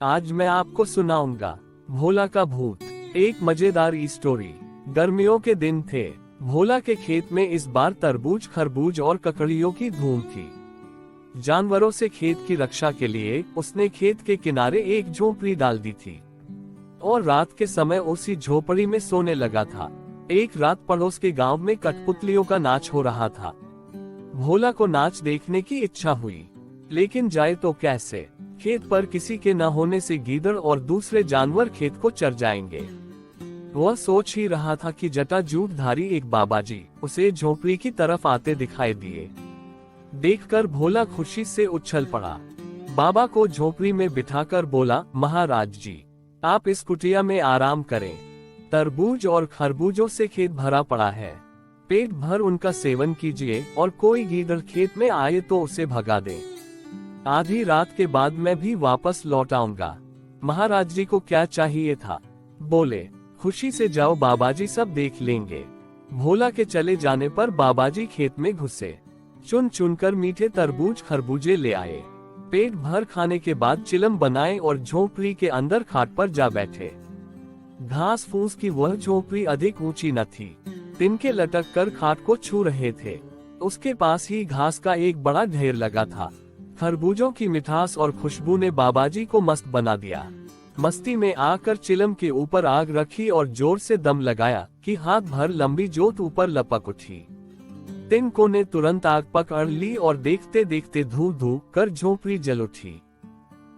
आज मैं आपको सुनाऊंगा भोला का भूत। एक मजेदार स्टोरी। गर्मियों के दिन थे। भोला के खेत में इस बार तरबूज, खरबूज और ककड़ियों की धूम थी। जानवरों से खेत की रक्षा के लिए उसने खेत के किनारे एक झोपड़ी डाल दी थी और रात के समय उसी झोपड़ी में सोने लगा था। एक रात पड़ोस के गांव में कठपुतलियों का नाच हो रहा था। भोला को नाच देखने की इच्छा हुई, लेकिन जाए तो कैसे? खेत पर किसी के न होने से गीदड़ और दूसरे जानवर खेत को चर जाएंगे। वह सोच ही रहा था कि जटाजूटधारी एक बाबाजी उसे झोपड़ी की तरफ आते दिखाई दिए। देखकर भोला खुशी से उछल पड़ा। बाबा को झोपड़ी में बिठाकर बोला, महाराज जी, आप इस कुटिया में आराम करें। तरबूज और खरबूजों से खेत भरा पड़ा है। पेट भर उनका सेवन कीजिए और कोई गीदड़ खेत में आए तो उसे भगा दे। आधी रात के बाद मैं भी वापस लौट आऊंगा। महाराज जी को क्या चाहिए था? बोले, खुशी से जाओ बाबाजी, सब देख लेंगे। भोला के चले जाने पर बाबाजी खेत में घुसे। चुन चुनकर मीठे तरबूज खरबूजे ले आए। पेट भर खाने के बाद चिलम बनाए और झोपड़ी के अंदर खाट पर जा बैठे। घास फूस की वह झोपड़ी अधिक ऊंची न थी। तिनके लटक कर खाट को छू रहे थे। उसके पास ही घास का एक बड़ा ढेर लगा था। खरबूजों की मिठास और खुशबू ने बाबाजी को मस्त बना दिया। मस्ती में आकर चिलम के ऊपर आग रखी और जोर से दम लगाया कि हाथ भर लंबी जोत ऊपर लपक उठी। तिनकों ने तुरंत आग पकड़ ली और देखते देखते धू धू कर झोपड़ी जल उठी।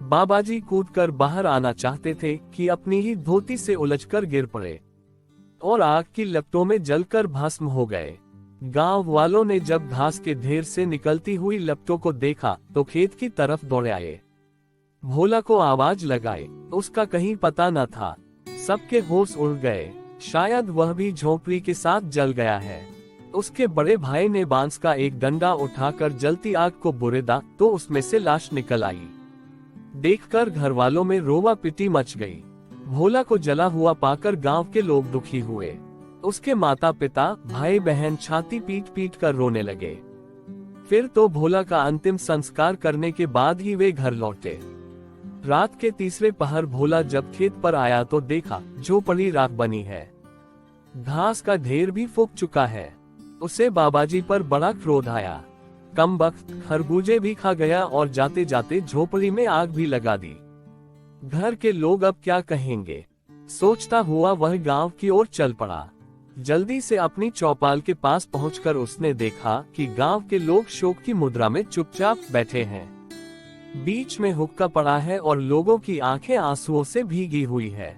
बाबाजी कूदकर बाहर आना चाहते थे कि अपनी ही धोती से उलझकर गिर पड़े और आग की लपटों में जलकर भस्म हो गए। गांव वालों ने जब घास के ढेर से निकलती हुई लपटों को देखा तो खेत की तरफ दौड़े आए। भोला को आवाज लगाए, उसका कहीं पता न था। सबके होश उड़ गए। शायद वह भी झोपड़ी के साथ जल गया है। उसके बड़े भाई ने बांस का एक डंडा उठाकर जलती आग को बुरेदा तो उसमें से लाश निकल आई। देखकर घर वालों में रोवा पिटी मच गई। भोला को जला हुआ पाकर गांव के लोग दुखी हुए। उसके माता पिता, भाई बहन छाती पीट पीट कर रोने लगे। फिर तो भोला का अंतिम संस्कार करने के बाद ही वे घर लौटे। रात के तीसरे पहर भोला जब खेत पर आया तो देखा झोपड़ी राख बनी है। घास का ढेर भी फूक चुका है। उसे बाबाजी पर बड़ा क्रोध आया। कमबख्त, खरबूजे भी खा गया और जाते जाते झोपड़ी में आग भी लगा दी। घर के लोग अब क्या कहेंगे? सोचता हुआ वह गांव की ओर चल पड़ा। जल्दी से अपनी चौपाल के पास पहुंचकर उसने देखा कि गांव के लोग शोक की मुद्रा में चुपचाप बैठे हैं। बीच में हुक्का पड़ा है और लोगों की आंखें आंसुओं से भीगी हुई है।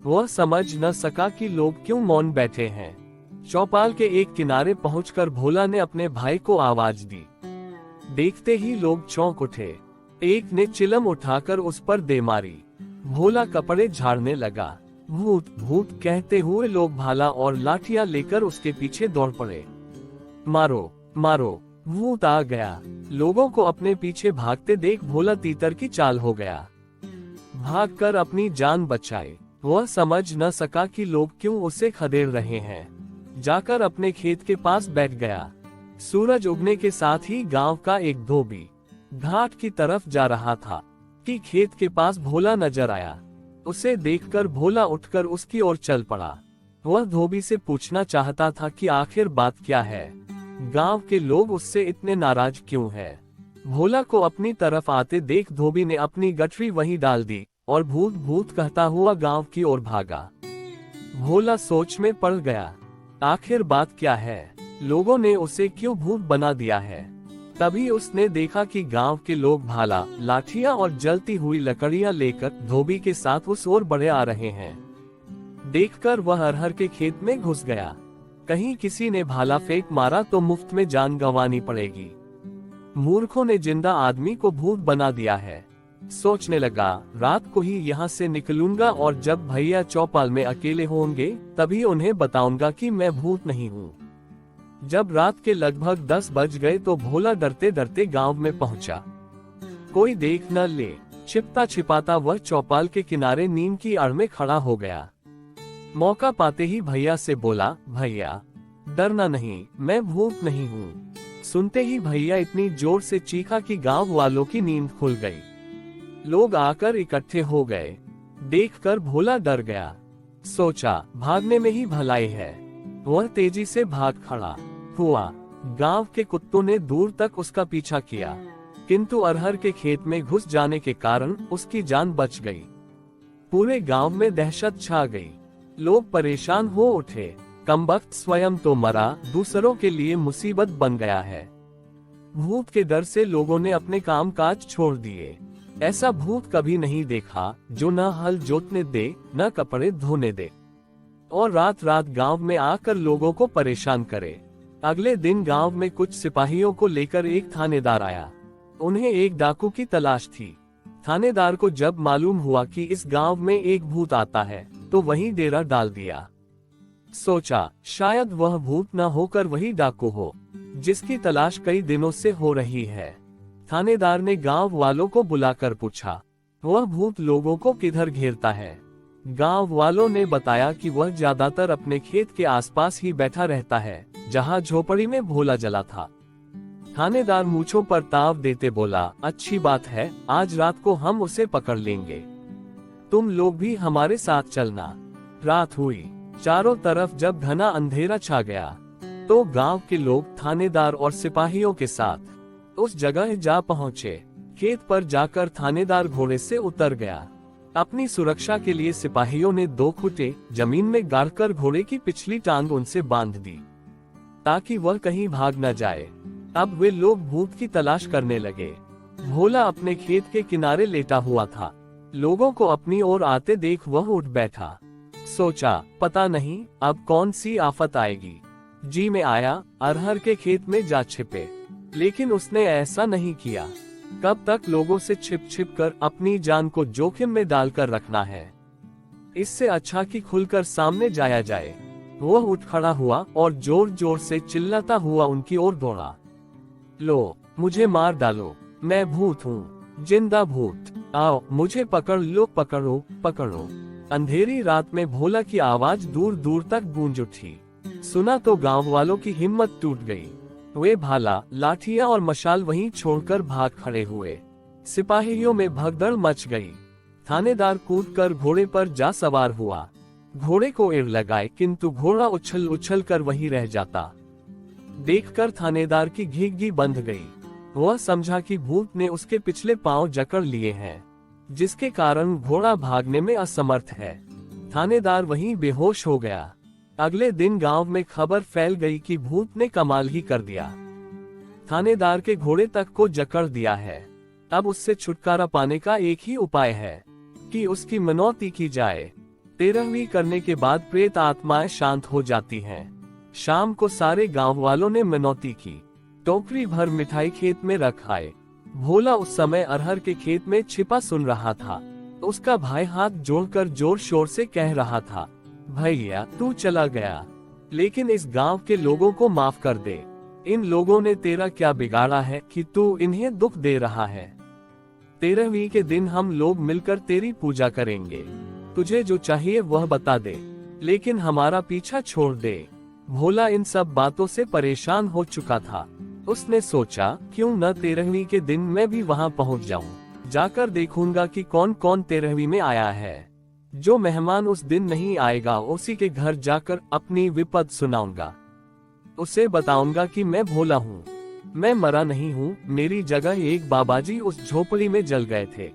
वह समझ न सका कि लोग क्यों मौन बैठे हैं। चौपाल के एक किनारे पहुंचकर भोला ने अपने भाई को आवाज दी। देखते ही लोग चौंक उठे। एक ने चिलम उठाकर उस पर दे मारी। भोला कपड़े झाड़ने लगा। भूत भूत कहते हुए लोग भाला और लाठियां लेकर उसके पीछे दौड़ पड़े। मारो मारो, भूत आ गया। लोगों को अपने पीछे भागते देख भोला तीतर की चाल हो गया। भागकर अपनी जान बचाई। वह समझ न सका कि लोग क्यों उसे खदेड़ रहे हैं। जाकर अपने खेत के पास बैठ गया। सूरज उगने के साथ ही गांव का एक धोबी घाट की तरफ जा रहा था कि खेत के पास भोला नजर आया। उसे देखकर भोला उठकर उसकी ओर चल पड़ा। वह धोबी से पूछना चाहता था कि आखिर बात क्या है, गांव के लोग उससे इतने नाराज क्यों हैं। भोला को अपनी तरफ आते देख धोबी ने अपनी गठरी वहीं डाल दी और भूत भूत कहता हुआ गांव की ओर भागा। भोला सोच में पड़ गया, आखिर बात क्या है, लोगों ने उसे क्यों भूत बना दिया है। तभी उसने देखा कि गांव के लोग भाला, लाठियां और जलती हुई लकड़ियां लेकर धोबी के साथ उस ओर बढ़े आ रहे हैं। देखकर वह अरहर के खेत में घुस गया। कहीं किसी ने भाला फेंक मारा तो मुफ्त में जान गंवानी पड़ेगी। मूर्खों ने जिंदा आदमी को भूत बना दिया है। सोचने लगा, रात को ही यहाँ से निकलूंगा और जब भैया चौपाल में अकेले होंगे तभी उन्हें बताऊंगा कि मैं भूत नहीं हूँ। जब रात के लगभग 10 बज गए तो भोला डरते डरते गांव में पहुंचा। कोई देख न ले, छिपता छिपाता वह चौपाल के किनारे नीम की आड़ में खड़ा हो गया। मौका पाते ही भैया से बोला, भैया डरना नहीं, मैं भूत नहीं हूँ। सुनते ही भैया इतनी जोर से चीखा कि गांव वालों की नींद खुल गई। लोग आकर इकट्ठे हो गए। देखकर भोला डर गया। सोचा भागने में ही भलाई है। वह तेजी से भाग खड़ा हुआ। गांव के कुत्तों ने दूर तक उसका पीछा किया, किंतु अरहर के खेत में घुस जाने के कारण उसकी जान बच गई। पूरे गांव में दहशत छा गई। लोग परेशान हो उठे। कमबख्त स्वयं तो मरा, दूसरों के लिए मुसीबत बन गया है। भूत के डर से लोगों ने अपने कामकाज छोड़ दिए। ऐसा भूत कभी नहीं देखा जो न हल जोतने दे, न कपड़े धोने दे, और रात रात गांव में आकर लोगों को परेशान करे। अगले दिन गांव में कुछ सिपाहियों को लेकर एक थानेदार आया। उन्हें एक डाकू की तलाश थी। थानेदार को जब मालूम हुआ कि इस गांव में एक भूत आता है, तो वहीं डेरा डाल दिया। सोचा शायद वह भूत न होकर वही डाकू हो, जिसकी तलाश कई दिनों से हो रही है। थानेदार ने गांव वालों को बुलाकर पूछा, वह भूत लोगों को किधर घेरता है? गांव वालों ने बताया कि वह ज्यादातर अपने खेत के आसपास ही बैठा रहता है, जहां झोपड़ी में भोला जला था। थानेदार मूंछों पर ताव देते बोला, अच्छी बात है, आज रात को हम उसे पकड़ लेंगे। तुम लोग भी हमारे साथ चलना। रात हुई। चारों तरफ जब घना अंधेरा छा गया, तो गांव के लोग थानेदार और सिपाहियों के साथ उस जगह जा पहुंचे। खेत पर जाकर थानेदार घोड़े से उतर गया। अपनी सुरक्षा के लिए सिपाहियों ने 2 खूंटे जमीन में गाड़कर घोड़े की पिछली टांग उनसे बांध दी, ताकि वह कहीं भाग न जाए। अब वे लोग भूत की तलाश करने लगे। भोला अपने खेत के किनारे लेटा हुआ था। लोगों को अपनी ओर आते देख वह उठ बैठा। सोचा पता नहीं अब कौन सी आफत आएगी। जी में आया अरहर के खेत में जा छिपे, लेकिन उसने ऐसा नहीं किया। कब तक लोगों से छिप छिप कर अपनी जान को जोखिम में डालकर रखना है? इससे अच्छा कि खुलकर सामने जाया जाए। वह उठ खड़ा हुआ और जोर जोर से चिल्लाता हुआ उनकी ओर दौड़ा। लो, मुझे मार डालो, मैं भूत हूँ, जिंदा भूत। आओ मुझे पकड़ लो, पकड़ो पकड़ो। अंधेरी रात में भोला की आवाज दूर दूर तक गूंज उठी। सुना तो गांव वालों की हिम्मत टूट गई। वे भाला, लाठियां और मशाल वहीं छोड़कर भाग खड़े हुए। सिपाहियों में भगदड़ मच गई। थानेदार कूदकर घोड़े पर जा सवार हुआ। घोड़े को एड़ लगाए, किंतु घोड़ा उछल उछल कर वहीं रह जाता। देखकर थानेदार की घीघी बंध गई। वह समझा कि भूत ने उसके पिछले पांव जकड़ लिए हैं, जिसके कारण घोड़ा भागने में असमर्थ है। थानेदार वहीं बेहोश हो गया। अगले दिन गांव में खबर फैल गई कि भूत ने कमाल ही कर दिया। थानेदार के घोड़े तक को जकड़ दिया है। अब उससे छुटकारा पाने का एक ही उपाय है कि उसकी मनौती की जाए। 13वीं करने के बाद प्रेत आत्माएं शांत हो जाती हैं। शाम को सारे गांव वालों ने मनौती की। टोकरी भर मिठाई खेत में रख आए। भोला उस समय अरहर के खेत में छिपा सुन रहा था। उसका भाई हाथ जोड़कर जोर शोर से कह रहा था, भैया तू चला गया, लेकिन इस गांव के लोगों को माफ कर दे। इन लोगों ने तेरा क्या बिगाड़ा है कि तू इन्हें दुख दे रहा है? 13वीं के दिन हम लोग मिलकर तेरी पूजा करेंगे। तुझे जो चाहिए वह बता दे, लेकिन हमारा पीछा छोड़ दे। भोला इन सब बातों से परेशान हो चुका था। उसने सोचा क्यों न 13वीं के दिन मैं भी वहां पहुंच जाऊं। जाकर देखूंगा कि कौन कौन 13वीं में आया है। जो मेहमान उस दिन नहीं आएगा, उसी के घर जाकर अपनी विपद सुनाऊंगा। उसे बताऊंगा कि मैं भोला हूँ, मैं मरा नहीं हूँ। मेरी जगह एक बाबाजी उस झोपड़ी में जल गए थे।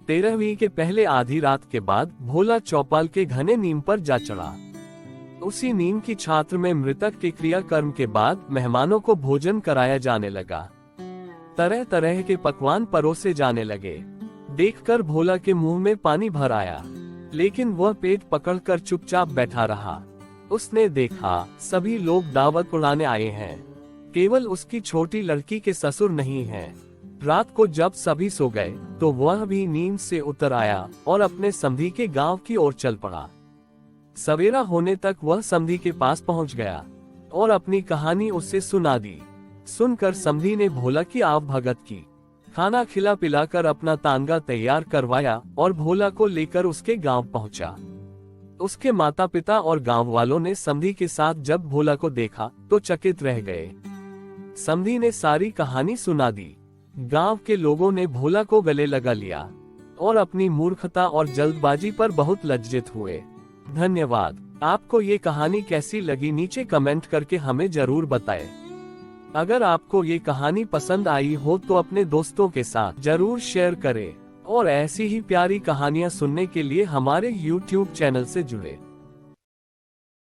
13वीं के पहले आधी रात के बाद भोला चौपाल के घने नीम पर जा चढ़ा। उसी नीम की छात्र में मृतक के क्रियाकर्म के बाद मेहमानों को भोजन कराया जाने लगा। तरह तरह के पकवान परोसे जाने लगे। देखकर भोला के मुंह में पानी भर आया, लेकिन वह पेट पकड़कर चुपचाप बैठा रहा। उसने देखा सभी लोग दावत उड़ाने आए हैं, केवल उसकी छोटी लड़की के ससुर नहीं हैं। रात को जब सभी सो गए, तो वह भी नींद से उतर आया और अपने समधी के गांव की ओर चल पड़ा। सवेरा होने तक वह समधी के पास पहुंच गया और अपनी कहानी उससे सुना दी। सुनकर समधी ने भोला की आवभगत की, खाना खिला पिलाकर अपना तांगा तैयार करवाया और भोला को लेकर उसके गांव पहुंचा। उसके माता पिता और गांव वालों ने समधी के साथ जब भोला को देखा तो चकित रह गए। समधी ने सारी कहानी सुना दी। गांव के लोगों ने भोला को गले लगा लिया। और अपनी मूर्खता और जल्दबाजी पर बहुत लज्जित हुए। धन्यवाद। आपको ये कहानी कैसी लगी नीचे कमेंट करके हमें जरूर बताएं। अगर आपको ये कहानी पसंद आई हो तो अपने दोस्तों के साथ जरूर शेयर करें और ऐसी ही प्यारी कहानियां सुनने के लिए हमारे YouTube चैनल से जुड़े।